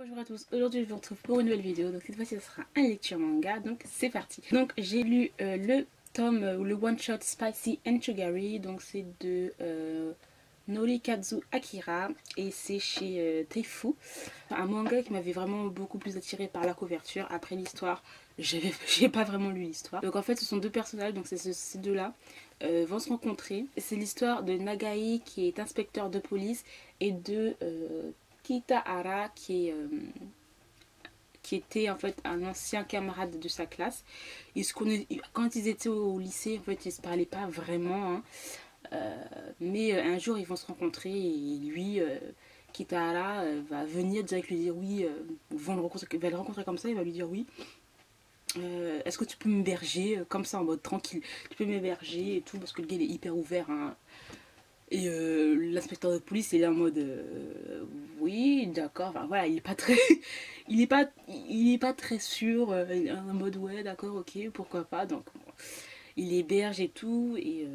Bonjour à tous, aujourd'hui je vous retrouve pour une nouvelle vidéo, donc cette fois-ci ce sera un lecture manga, donc c'est parti. Donc j'ai lu le tome ou le one shot Spicy and Sugary, donc c'est de Norikazu Akira et c'est chez Teifu. Un manga qui m'avait vraiment beaucoup plus attiré par la couverture. Après l'histoire, j'ai pas vraiment lu l'histoire. Donc en fait ce sont deux personnages, donc ces deux-là vont se rencontrer. C'est l'histoire de Nagai qui est inspecteur de police et de Kitahara qui était en fait un ancien camarade de sa classe. Quand ils étaient au lycée, en fait ils se parlaient pas vraiment, hein. Mais un jour ils vont se rencontrer et lui, Kitahara, va venir direct lui dire oui, va le rencontrer comme ça, il va lui dire oui. Est-ce que tu peux m'héberger comme ça en mode tranquille, tu peux m'héberger et tout, parce que le gars il est hyper ouvert, hein. Et l'inspecteur de police est là en mode oui d'accord, enfin voilà, il est pas très il est pas très sûr, il est en mode ouais d'accord ok pourquoi pas, donc bon, il héberge et tout. Et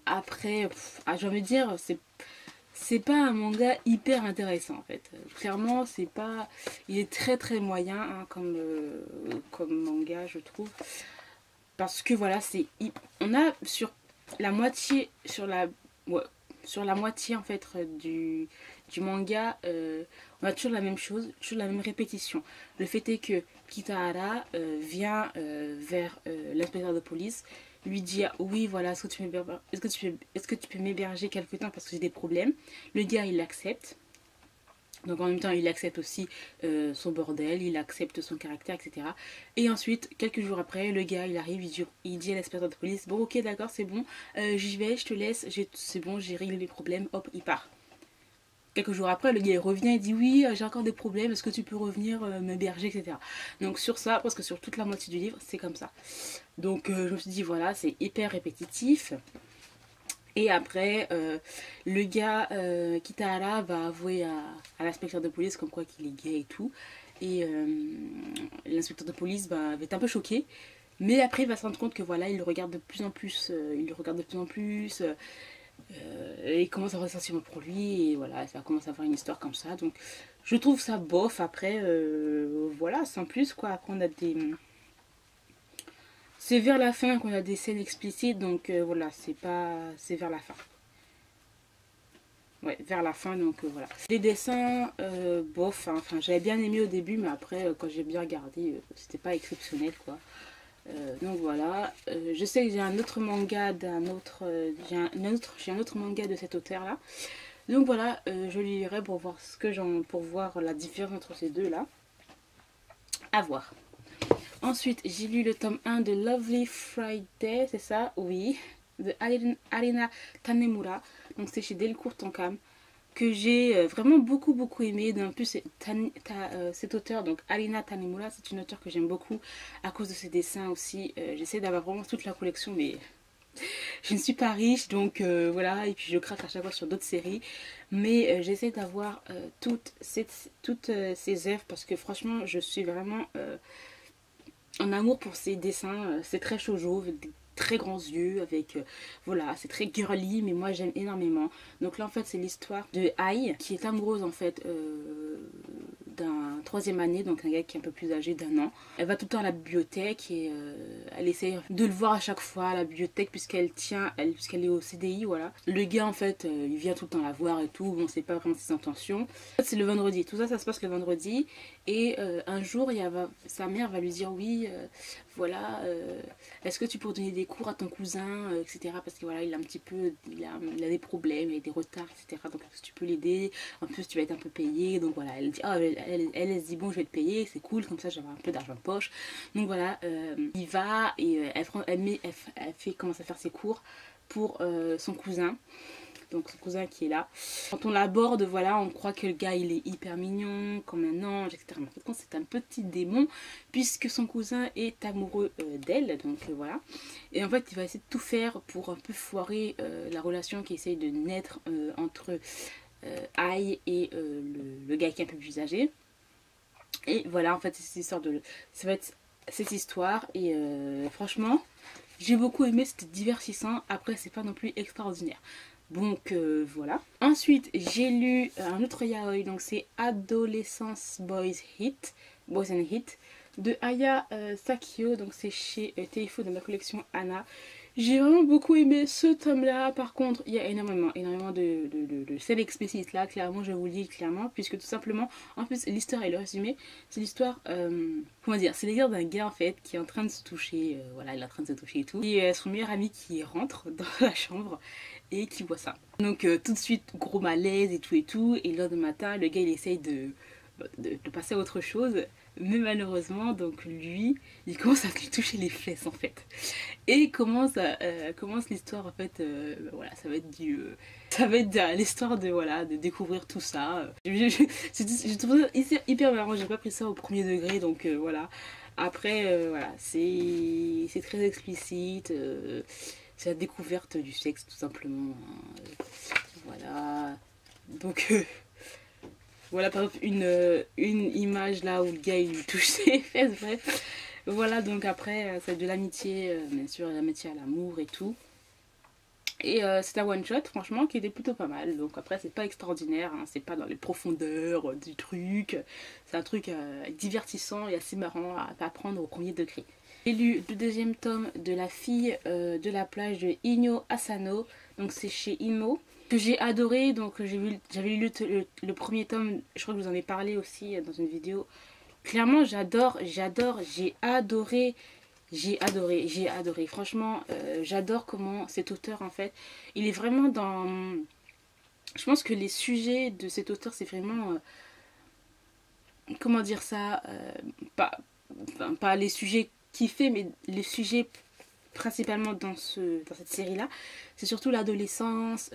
après j'ai envie de dire c'est pas un manga hyper intéressant en fait, clairement c'est pas, il est très très moyen, hein, comme manga je trouve, parce que voilà on a la moitié ouais, sur la moitié en fait du manga, on a toujours la même chose, toujours la même répétition. Le fait est que Kitahara vient vers l'inspecteur de police, lui dire oui voilà, est-ce que tu peux m'héberger quelque temps parce que j'ai des problèmes. Le gars il accepte. Donc en même temps il accepte aussi son bordel, il accepte son caractère, etc. Et ensuite, quelques jours après, le gars il arrive, il dit à l'inspecteur de police, bon ok d'accord c'est bon, j'y vais, je te laisse, c'est bon, j'ai réglé les problèmes, hop, il part. Quelques jours après, le gars il revient et dit oui, j'ai encore des problèmes, est-ce que tu peux revenir m'héberger, etc. Donc sur ça, parce que sur toute la moitié du livre, c'est comme ça. Donc je me suis dit voilà, c'est hyper répétitif. Et après, le gars, Kitahara, va avouer à l'inspecteur de police comme quoi qu'il est gay et tout. Et l'inspecteur de police va être un peu choqué. Mais après, il va se rendre compte que voilà, il le regarde de plus en plus. Et il commence à ressentir pour lui. Et voilà, ça commence à avoir une histoire comme ça. Donc, je trouve ça bof. Après, voilà, sans plus quoi. Après, on a des... C'est vers la fin qu'on a des scènes explicites, donc voilà, c'est vers la fin. Ouais, vers la fin, donc voilà. Les dessins, bof, hein, enfin j'avais bien aimé au début, mais après, quand j'ai bien regardé, c'était pas exceptionnel, quoi. Donc voilà, je sais que j'ai un autre manga j'ai un autre manga de cet auteur-là. Donc voilà, je le lirai pour voir pour voir la différence entre ces deux-là. À voir. Ensuite, j'ai lu le tome 1 de Lovely Friday, c'est ça? Oui. De Arina Tanemura. Donc c'est chez Delcourt Tonkam. Que j'ai vraiment beaucoup aimé. En plus, cet auteur, donc Arina Tanemura, c'est une auteure que j'aime beaucoup à cause de ses dessins aussi. J'essaie d'avoir vraiment toute la collection, mais je ne suis pas riche, donc voilà. Et puis je craque à chaque fois sur d'autres séries. Mais j'essaie d'avoir toutes ces œuvres parce que franchement, je suis vraiment... en amour pour ses dessins. C'est très shoujo, avec des très grands yeux, avec voilà, c'est très girly, mais moi j'aime énormément. Donc là en fait c'est l'histoire de Ai qui est amoureuse en fait d'un troisième année, donc un gars qui est un peu plus âgé d'1 an. Elle va tout le temps à la bibliothèque et elle essaie de le voir à chaque fois à la bibliothèque puisqu'elle est au CDI, voilà. Le gars en fait il vient tout le temps la voir et tout, bon c'est pas vraiment ses intentions. En fait, c'est le vendredi, tout ça ça se passe le vendredi et un jour sa mère va lui dire oui voilà, est-ce que tu pourrais donner des cours à ton cousin, etc. Parce que voilà, il a un petit peu, il a des problèmes, il a des retards, etc. Donc est-ce que tu peux l'aider? En plus tu vas être un peu payé. Donc voilà, elle dit, oh, elle se dit bon je vais te payer, c'est cool, comme ça j'aurai un peu d'argent de poche. Donc voilà, il va et elle commence à faire ses cours pour son cousin. Donc son cousin qui est là. Quand on l'aborde, voilà, on croit que le gars il est hyper mignon, comme un ange, etc. Mais en fait, c'est un petit démon, puisque son cousin est amoureux d'elle, donc voilà. Et en fait, il va essayer de tout faire pour un peu foirer la relation qui essaye de naître entre Ai et le gars qui est un peu plus âgé. Et voilà, en fait, ça va être cette histoire. Et franchement, j'ai beaucoup aimé, c'était divertissant. Après, c'est pas non plus extraordinaire. Donc voilà. Ensuite j'ai lu un autre yaoi, donc c'est Adolescence Boys and Hit de Aya Sakio, donc c'est chez Teifo dans la collection Anna. J'ai vraiment beaucoup aimé ce tome là. Par contre il y a énormément de scènes explicites là, clairement je vous le dis clairement, puisque tout simplement en plus l'histoire et le résumé c'est l'histoire comment dire, c'est l'histoire d'un gars en fait qui est en train de se toucher, voilà il est en train de se toucher et tout, et son meilleur ami qui rentre dans la chambre et qui voit ça. Donc tout de suite gros malaise et tout, et le lendemain matin le gars il essaye de passer à autre chose, mais malheureusement donc lui il commence à lui toucher les fesses en fait, et commence l'histoire en fait, voilà ça va être l'histoire de voilà de découvrir tout ça. J'ai trouvé ça hyper marrant, j'ai pas pris ça au premier degré, donc voilà. Après voilà c'est très explicite, c'est la découverte du sexe tout simplement, hein. Voilà donc voilà par exemple une image là où le gars il lui touche ses fesses, bref. Voilà donc après c'est de l'amitié, bien sûr l'amitié à l'amour et tout. Et c'est un one shot franchement qui était plutôt pas mal. Donc après c'est pas extraordinaire, hein, c'est pas dans les profondeurs du truc. C'est un truc divertissant et assez marrant à apprendre au premier degré. J'ai lu le deuxième tome de La fille de la plage de Inyo Asano. Donc c'est chez Imo, que j'ai adoré. Donc j'avais lu le premier tome, je crois que je vous en ai parlé aussi dans une vidéo. Clairement j'adore, j'ai adoré. J'ai adoré. Franchement, j'adore comment cet auteur, en fait, il est vraiment dans... Je pense que les sujets de cet auteur, c'est vraiment... comment dire ça, pas les sujets qu'il fait, mais les sujets principalement dans cette série-là. C'est surtout l'adolescence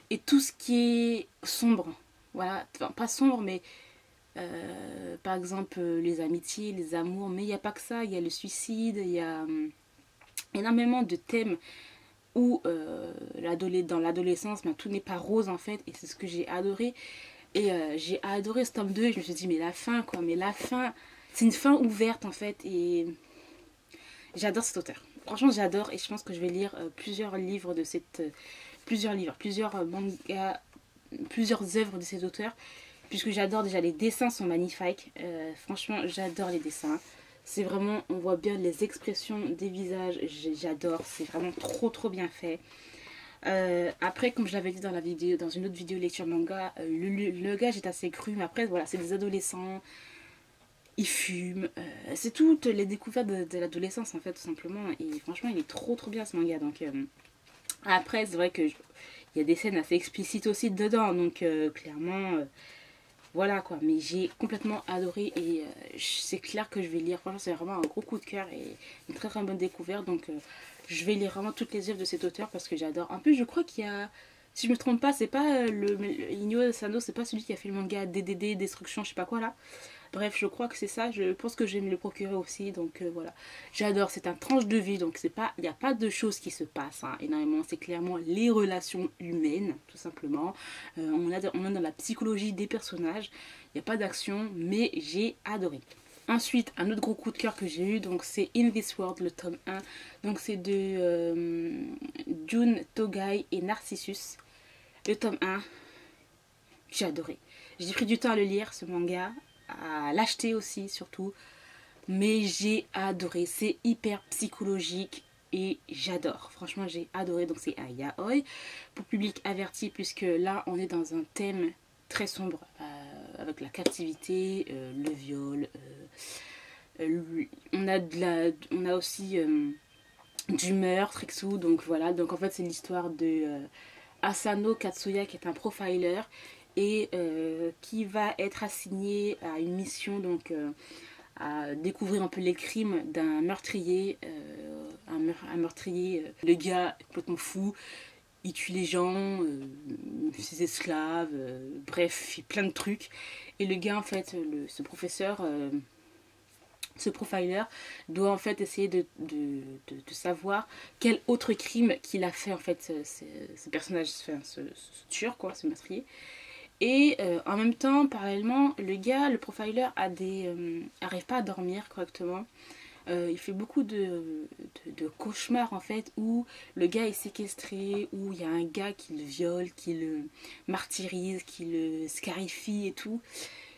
et tout ce qui est sombre. Voilà, enfin, pas sombre, mais... par exemple les amitiés, les amours, mais il n'y a pas que ça, il y a le suicide, il y a énormément de thèmes où dans l'adolescence ben, tout n'est pas rose en fait, et c'est ce que j'ai adoré. Et j'ai adoré ce tome 2 et je me suis dit mais la fin quoi, mais la fin c'est une fin ouverte en fait, et j'adore cet auteur, franchement j'adore, et je pense que je vais lire plusieurs livres de cette plusieurs mangas, plusieurs œuvres de cet auteur, puisque j'adore déjà, les dessins sont magnifiques, franchement j'adore les dessins, c'est vraiment, on voit bien les expressions des visages, j'adore, c'est vraiment trop bien fait. Après comme je l'avais dit dans la vidéo, dans une autre vidéo lecture manga, le gars est assez cru, mais après voilà c'est des adolescents, ils fument, c'est toutes les découvertes de l'adolescence en fait tout simplement, et franchement il est trop bien ce manga. Donc après c'est vrai que il y a des scènes assez explicites aussi dedans, donc clairement voilà quoi, mais j'ai complètement adoré, et c'est clair que je vais lire, franchement c'est vraiment un gros coup de cœur et une très bonne découverte, donc je vais lire vraiment toutes les œuvres de cet auteur parce que j'adore. En plus je crois qu'il y a, si je me trompe pas, c'est pas le Inyo Asano, c'est pas celui qui a fait le manga DDD, Destruction, je sais pas quoi là. Bref, je crois que c'est ça, je pense que je vais me le procurer aussi, donc voilà. J'adore, c'est un tranche de vie, donc c'est pas, il n'y a pas de choses qui se passent hein, énormément, c'est clairement les relations humaines, tout simplement. On est dans la psychologie des personnages, il n'y a pas d'action, mais j'ai adoré. Ensuite, un autre gros coup de cœur que j'ai eu, donc c'est In This World, le tome 1. Donc c'est de Jun Togai et Narcissus. Le tome 1, j'ai adoré. J'ai pris du temps à le lire, ce manga, à l'acheter aussi surtout, mais j'ai adoré, c'est hyper psychologique et j'adore, franchement j'ai adoré. Donc c'est un yaoi pour public averti, puisque là on est dans un thème très sombre, avec la captivité, le viol, on a aussi du meurtre et tout, donc voilà. Donc en fait c'est l'histoire de Asano Katsuya, qui est un profiler et qui va être assigné à une mission, donc à découvrir un peu les crimes d'un meurtrier, un meurtrier, le gars est complètement fou, il tue les gens, ses esclaves, bref, il fait plein de trucs, et le gars en fait, ce professeur, ce profiler doit en fait essayer de savoir quel autre crime qu'il a fait en fait, ce personnage, ce tueur quoi, ce meurtrier. Et en même temps, parallèlement, le gars, le profiler, arrive pas à dormir correctement. il fait beaucoup de cauchemars en fait, où le gars est séquestré, où il y a un gars qui le viole, qui le martyrise, qui le scarifie et tout.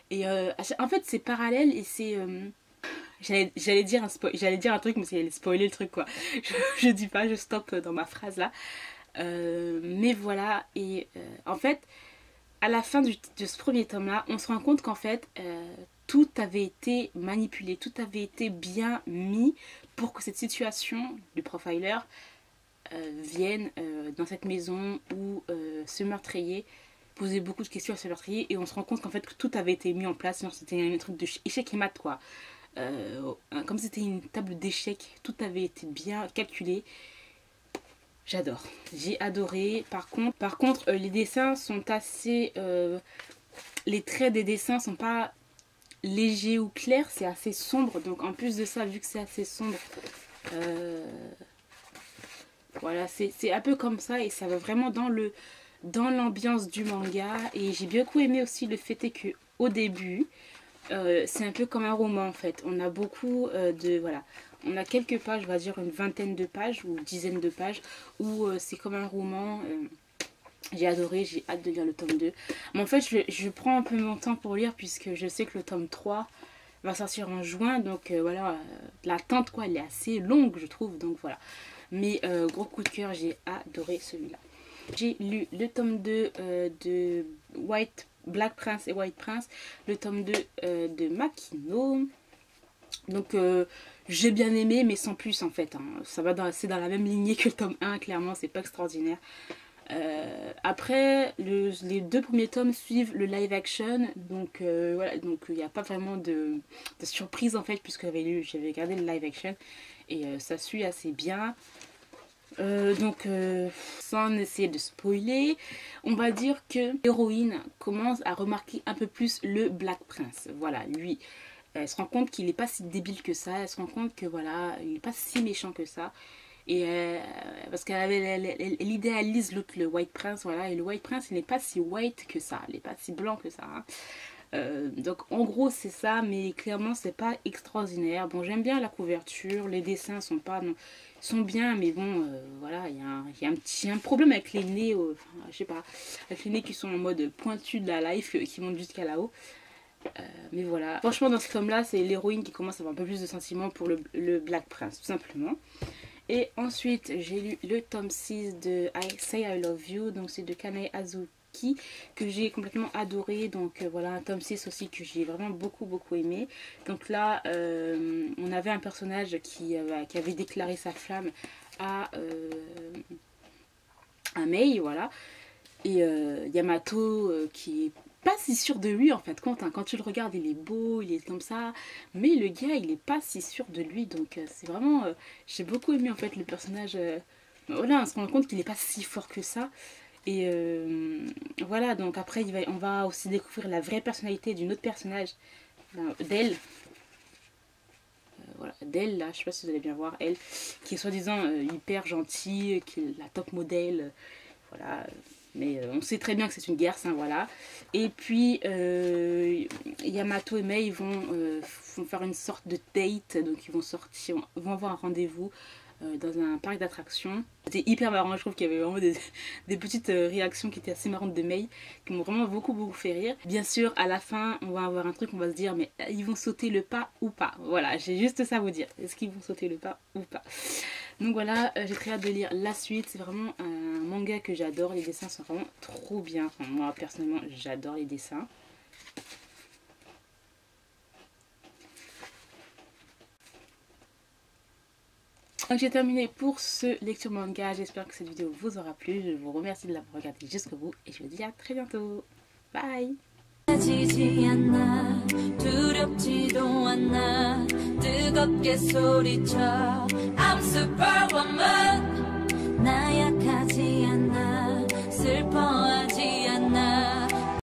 Et en fait c'est parallèle et c'est... j'allais dire un truc mais c'est spoiler le truc quoi. Je dis pas, je stoppe dans ma phrase là. Mais voilà, et en fait à la fin de ce premier tome là, on se rend compte qu'en fait tout avait été manipulé, tout avait été bien mis pour que cette situation du profiler vienne dans cette maison où ce meurtrier posait beaucoup de questions à ce meurtrier, et on se rend compte qu'en fait que tout avait été mis en place. C'était un truc de échec et mat quoi. Comme c'était une table d'échecs, tout avait été bien calculé. J'adore, j'ai adoré. Par contre les dessins sont assez... les traits des dessins sont pas légers ou clairs, c'est assez sombre. Donc en plus de ça, vu que c'est assez sombre, voilà, c'est un peu comme ça, et ça va vraiment dans l'ambiance du manga. Et j'ai beaucoup aimé aussi le fait que au début, c'est un peu comme un roman en fait. On a beaucoup voilà. On a quelques pages, on va dire une vingtaine de pages ou dizaine de pages, où c'est comme un roman. J'ai adoré, j'ai hâte de lire le tome 2. Mais en fait, je prends un peu mon temps pour lire, puisque je sais que le tome 3 va sortir en juin. Donc voilà, l'attente quoi, elle est assez longue je trouve. Donc voilà. Mais gros coup de cœur, j'ai adoré celui-là. J'ai lu le tome 2 de Black Prince et White Prince, le tome 2 de Makino. Donc j'ai bien aimé, mais sans plus en fait, hein. C'est dans la même lignée que le tome 1, clairement, c'est pas extraordinaire. Après, les deux premiers tomes suivent le live action, donc voilà, donc il n'y a pas vraiment de surprise en fait, puisque j'avais regardé le live action, et ça suit assez bien. Donc sans essayer de spoiler, on va dire que l'héroïne commence à remarquer un peu plus le Black Prince. Voilà, lui, elle se rend compte qu'il n'est pas si débile que ça, elle se rend compte que voilà, il n'est pas si méchant que ça. Et parce qu'elle idéalise le White Prince, voilà, et le White Prince il n'est pas si white que ça, il n'est pas si blanc que ça, hein. Donc en gros c'est ça, mais clairement c'est pas extraordinaire. Bon, j'aime bien la couverture, les dessins sont pas, non, sont bien, mais bon voilà, il y a un problème avec les nez, enfin, je sais pas, avec les nez qui sont en mode pointu de la life, qui montent jusqu'à là-haut. Mais voilà, franchement dans ce tome là c'est l'héroïne qui commence à avoir un peu plus de sentiments pour le Black Prince, tout simplement. Et ensuite j'ai lu le tome 6 de I Say I Love You, donc c'est de Kanae Azuki, que j'ai complètement adoré. Donc voilà, un tome 6 aussi que j'ai vraiment beaucoup aimé. Donc là on avait un personnage qui avait déclaré sa flamme à Mei, voilà. Et Yamato qui est pas si sûr de lui en fait compte, hein. Quand tu le regardes il est beau, il est comme ça, mais le gars il est pas si sûr de lui. Donc c'est vraiment, j'ai beaucoup aimé en fait le personnage. Voilà, on se rend compte qu'il est pas si fort que ça. Et voilà, donc après on va aussi découvrir la vraie personnalité d'une autre personnage, d'elle. Voilà, d'elle là, je sais pas si vous allez bien voir, elle qui est soi-disant hyper gentille, qui est la top modèle, voilà. Mais on sait très bien que c'est une guerre, hein, voilà. Et puis Yamato et Mei vont faire une sorte de date. Donc ils vont avoir un rendez-vous dans un parc d'attractions. C'était hyper marrant, je trouve qu'il y avait vraiment des petites réactions qui étaient assez marrantes de Mei, qui m'ont vraiment beaucoup fait rire. Bien sûr, à la fin, on va avoir un truc, on va se dire, mais ils vont sauter le pas ou pas. Voilà, j'ai juste ça à vous dire. Est-ce qu'ils vont sauter le pas ou pas? Donc voilà, j'ai très hâte de lire la suite. C'est vraiment un manga que j'adore. Les dessins sont vraiment trop bien. Enfin, moi, personnellement, j'adore les dessins. Donc j'ai terminé pour ce lecture manga. J'espère que cette vidéo vous aura plu. Je vous remercie de l'avoir regardée jusqu'au bout. Et je vous dis à très bientôt. Bye! 뜨겁지도 않아 뜨겁게 소리쳐 I'm super